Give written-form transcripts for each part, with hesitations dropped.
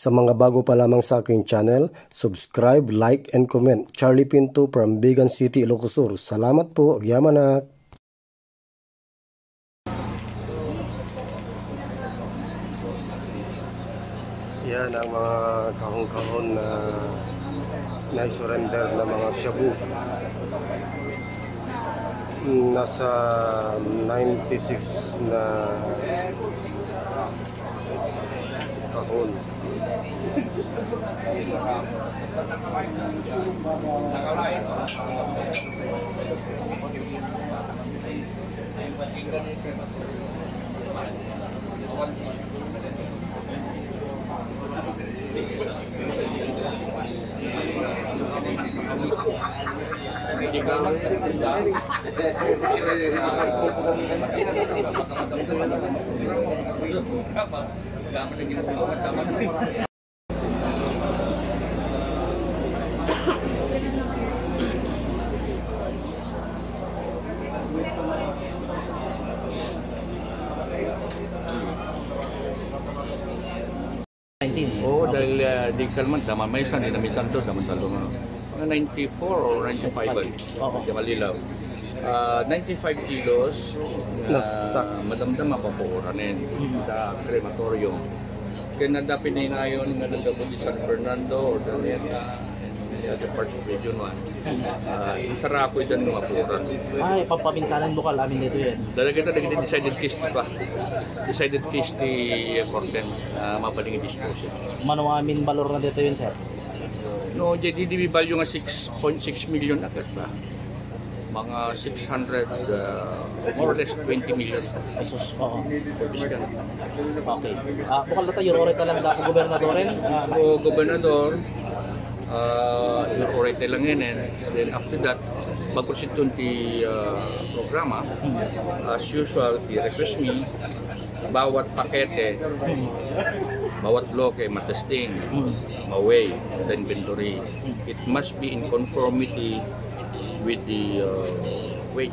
Sa mga bago pa lamang sa aking channel, subscribe, like, and comment. Charlie Pinto from Bigan City, Ilocos Sur. Salamat po, Agyamanak! Yan ang mga kahon-kahon na na-surrender na mga shabu. Nasa 96 na kahon. Oo, dahil di kalman, tama may isa, hindi namin santo, samantalo mga 94 or 95 ba? Hindi malilaw. 95 kilos madamdam mapapuuranin sa crematorium. Kaya nadapin na inayon nga nagabot di San Fernando or the parts of Region 1. Isara ako dyan ng mapuran. Ay, pampabinsanan lokal amin dito yan. Talaga decided case ba? Decided case ni Corten mapaling i-dispose. Mano amin balor na dito yun, sir? No, JDDB value nga 6.6 million agad ba? Mga 600, more or less 20 million. Pesos, oo. Okay. Bukal na tayo, orita lang ako gobernador rin? Gobernador, orita lang yan. Then after that, mag-proceed di programa. As usual, i-request me, bawat pakete, bawat bloke, matesting, ma-weigh, the inventory. It must be in conformity with the weight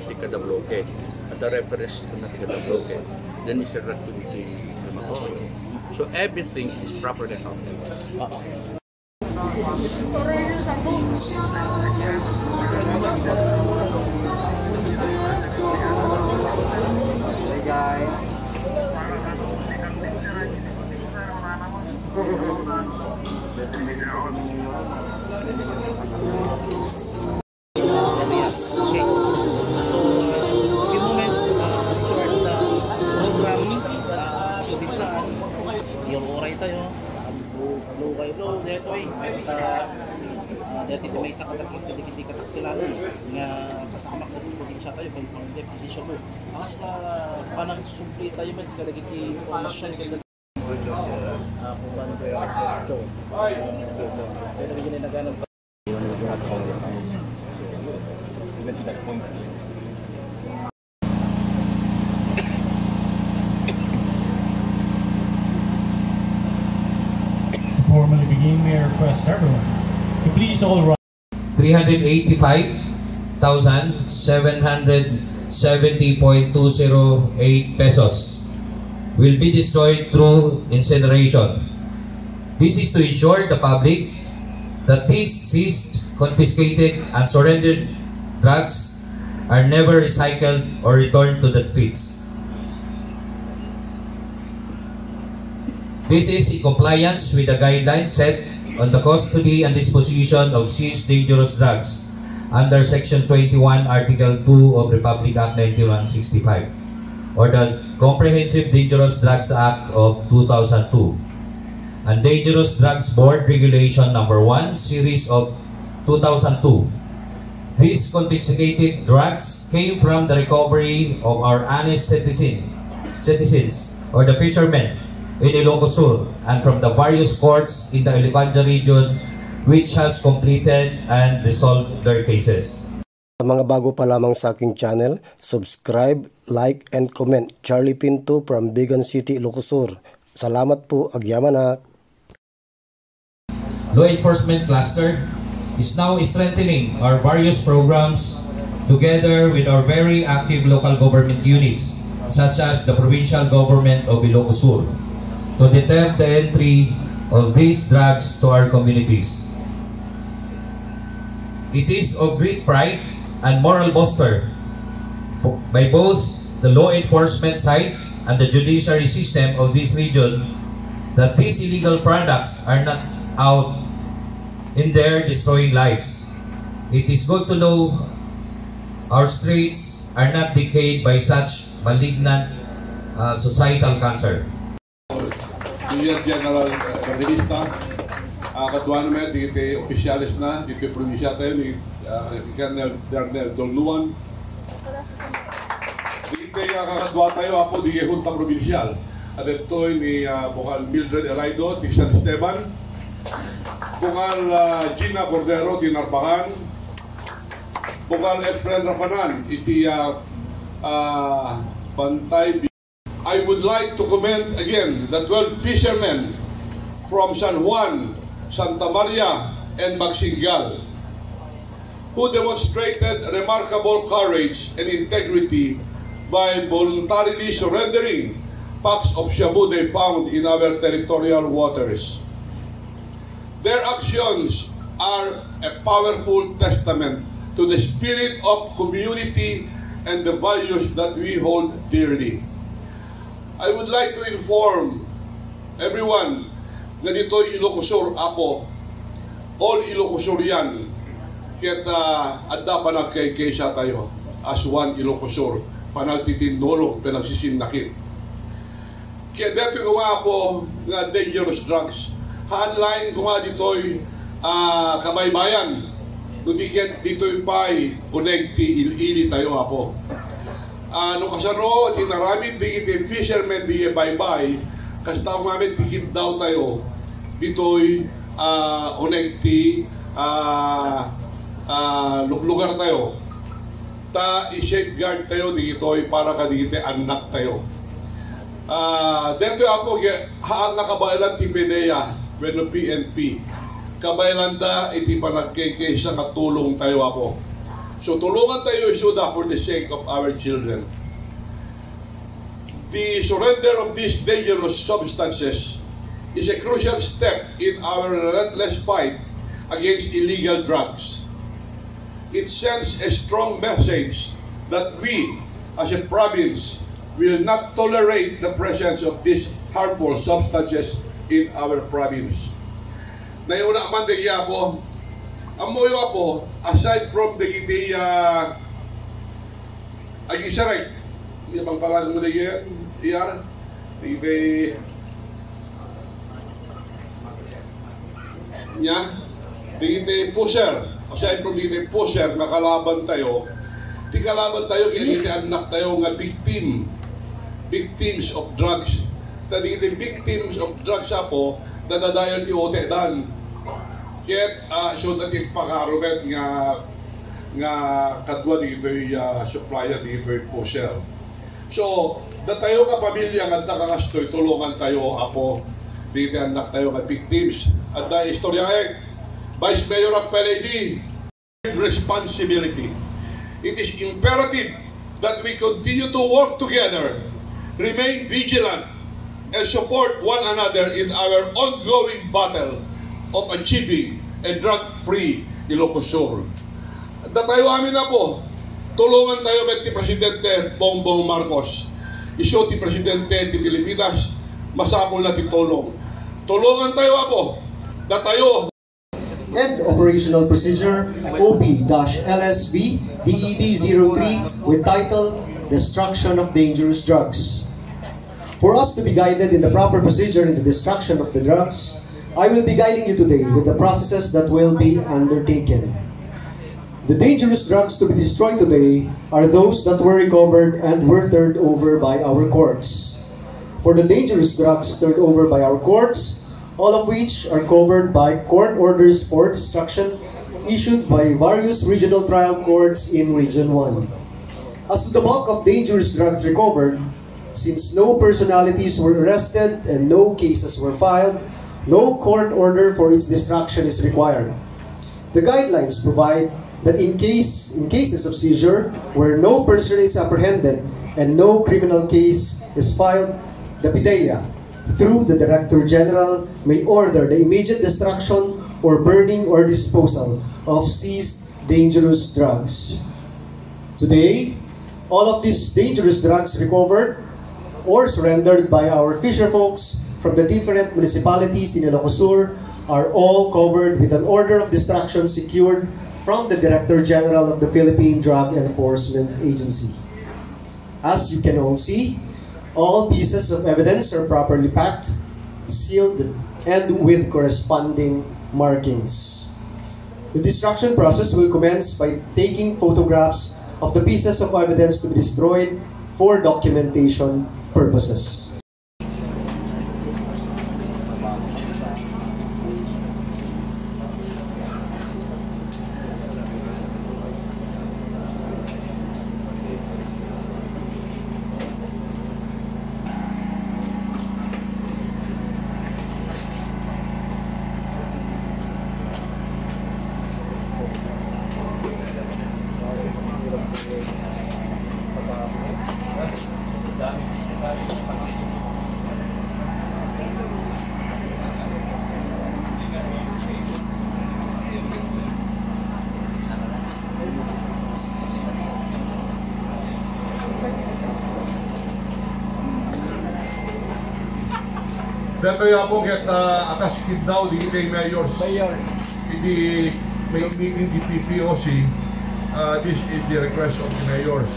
di kada bloke at the reference to na kada bloke, then is a activity crematorium. So everything is properly accounted. Hey guys. Dito may isa katakit, hindi katakilala nga kasama ko po din siya tayo kung hindi siya po. Sa panang sumpi tayo man kalagiti informasyon kada formally begin, may I request everyone to please all rise. 385,770.208 pesos will be destroyed through incineration. This is to ensure the public that these seized, confiscated, and surrendered drugs are never recycled or returned to the streets. This is in compliance with the guidelines set on the custody and disposition of seized dangerous drugs under Section 21, Article 2 of Republic Act 9165 or the Comprehensive Dangerous Drugs Act of 2002 and Dangerous Drugs Board Regulation Number 1, Series of 2002. These confiscated drugs came from the recovery of our honest citizens or the fishermen in Ilocos Sur and from the various courts in the Ilocos region which has completed and resolved their cases. Sa mga bago pa lamang sa aking channel, subscribe, like, and comment. Charlie Pinto from Bigan City, Ilocos Sur. Salamat po, Agyamanak! Law Enforcement Cluster is now strengthening our various programs together with our very active local government units such as the Provincial Government of Ilocos Sur to deter the entry of these drugs to our communities. It is of great pride and moral booster by both the law enforcement side and the judiciary system of this region that these illegal products are not out in there destroying lives. It is good to know our streets are not decayed by such malignant societal cancer. Senior General Evangelista, katuan naman, dito opisyalis na, dito probinsya tayo ni Colonel Darnell Dolnuan. Dito kakatwa tayo, ako di Huntang Provinsyal. At ito ni Bukal Mildred Elaido, ti San Esteban. Bukal Gina Cordero, ti Narbacan. Bukal Efren Rafanan, iti Pantay. I would like to commend again the 12 fishermen from San Juan, Santa Maria, and Magsingal, who demonstrated remarkable courage and integrity by voluntarily surrendering packs of shabu they found in our territorial waters. Their actions are a powerful testament to the spirit of community and the values that we hold dearly. I would like to inform everyone na dito'y Ilocosur Apo, all Ilocosur yan, kaya't adda panagkay-kaysa tayo as one Ilocosur, panagtitindulong, pinagsisimnakit. Kaya dito ko nga po nga dangerous drugs, handline ko nga dito'y kabaybayan, nudikit dito'y pa'y connecti ili tayo apo. Nung kasaro, tinaramid di iti fishermen di bye-bye, kasi tao namin tikit daw tayo, dito'y connecti lugar tayo. Ta i-safeguard tayo dito'y para kadite anak tayo. Dito ako, haan na kabaylan ti PDEA, when PNP. Kabaylan da, iti panagkeke sa katulong tayo ako. So tulungan tayo isuda for the sake of our children. The surrender of these dangerous substances is a crucial step in our relentless fight against illegal drugs. It sends a strong message that we, as a province, will not tolerate the presence of these harmful substances in our province. Nayuna man de po, amoyo po, aside from the agisaray, yung pangpalan mo de iyar, the pusher, aside from the pusher, nakalaban tayo, di kalaban tayo, anak tayo nga victims of drugs. Tadi the victims of drugs po, nadadayon ti ote dan. Ket so that ipakarumet nga kadwa dito supplier dito pusher. So datayo ka pamilya nga kangastoy tulungan tayo apo dito anak tayo nga victims at da istoryaek Vice Mayor of PLD responsibility. It is imperative that we continue to work together, remain vigilant, and support one another in our ongoing battle of achieving a drug-free Ilocosur. Datayo amin na po, tulungan tayo med ti Presidente Bongbong Marcos. Iso ti Presidente ti Pilipinas, masapol na ti tulong. Tulungan tayo po, datayo. And Operational Procedure OP-LSV DED-03 with title Destruction of Dangerous Drugs. For us to be guided in the proper procedure in the destruction of the drugs, I will be guiding you today with the processes that will be undertaken. The dangerous drugs to be destroyed today are those that were recovered and were turned over by our courts. For the dangerous drugs turned over by our courts, all of which are covered by court orders for destruction issued by various regional trial courts in Region 1. As to the bulk of dangerous drugs recovered, since no personalities were arrested and no cases were filed, no court order for its destruction is required. The guidelines provide that in cases of seizure, where no person is apprehended and no criminal case is filed, the PDEA, through the Director General, may order the immediate destruction or burning or disposal of seized dangerous drugs. Today, all of these dangerous drugs recovered or surrendered by our fisher folks from the different municipalities in Ilocos Sur are all covered with an order of destruction secured from the Director General of the Philippine Drug Enforcement Agency. As you can all see, all pieces of evidence are properly packed, sealed, and with corresponding markings. The destruction process will commence by taking photographs of the pieces of evidence to be destroyed for documentation purposes. Dato ya po ket akas kid daw di kay mayors. Hindi may meeting di PPOC. This is the request of the mayors.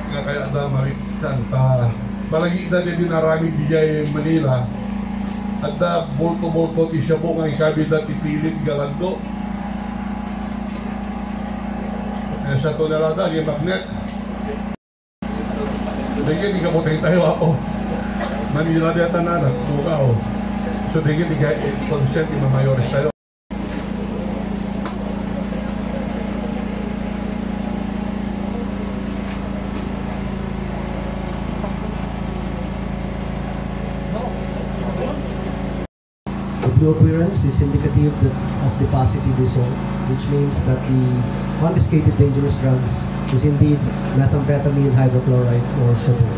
Nga kaya da maritan ta malagi na din narami di Manila. At da bolto ti siya po nga ikabi da ti pilit galando. Sa tonelada di magnet. Dagyan di ka mo tayo ako. Manila dia tanana, bukaw. So dingin di kay consent ni mayores tayo. The blue appearance is indicative of the positive result, which means that the confiscated dangerous drugs is indeed methamphetamine hydrochloride or shabu.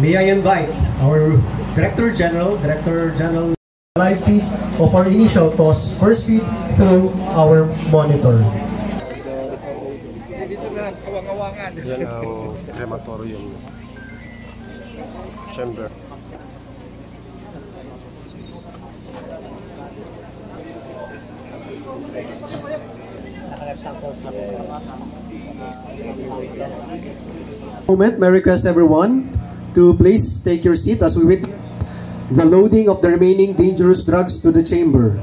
May I invite our Director General, live feed of our initial toss, first feed through our monitor. Yan ang crematorium chamber. Moment, may I request everyone to please take your seat as we wait the loading of the remaining dangerous drugs to the chamber.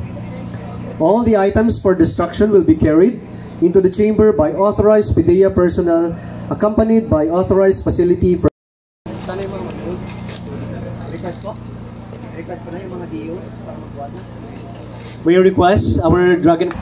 All the items for destruction will be carried into the chamber by authorized PDEA personnel accompanied by authorized facility for we request our drug and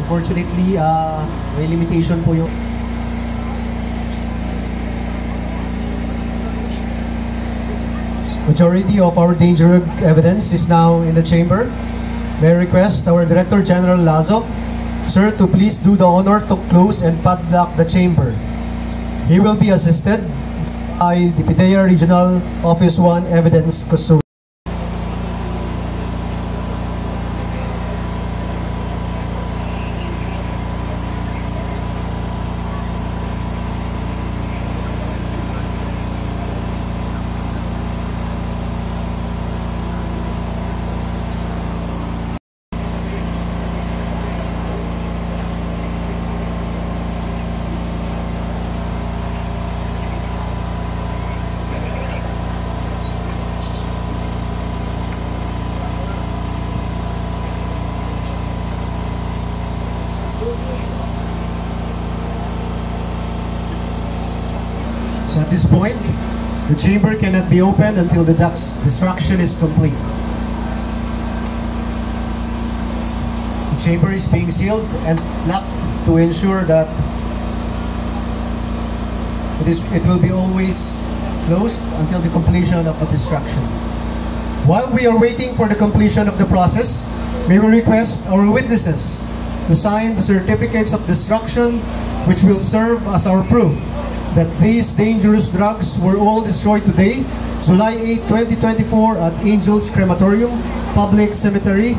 Unfortunately, may limitation po yung... Majority of our danger evidence is now in the chamber. May I request our Director General Lazo, sir, to please do the honor to close and padlock the chamber. He will be assisted by the PIDEA Regional Office 1 Evidence Custodian. So at this point, the chamber cannot be opened until the duct's destruction is complete. The chamber is being sealed and locked to ensure that it will be always closed until the completion of the destruction. While we are waiting for the completion of the process, may we request our witnesses to sign the certificates of destruction, which will serve as our proof that these dangerous drugs were all destroyed today, July 8, 2024 at Angels Crematorium Public Cemetery.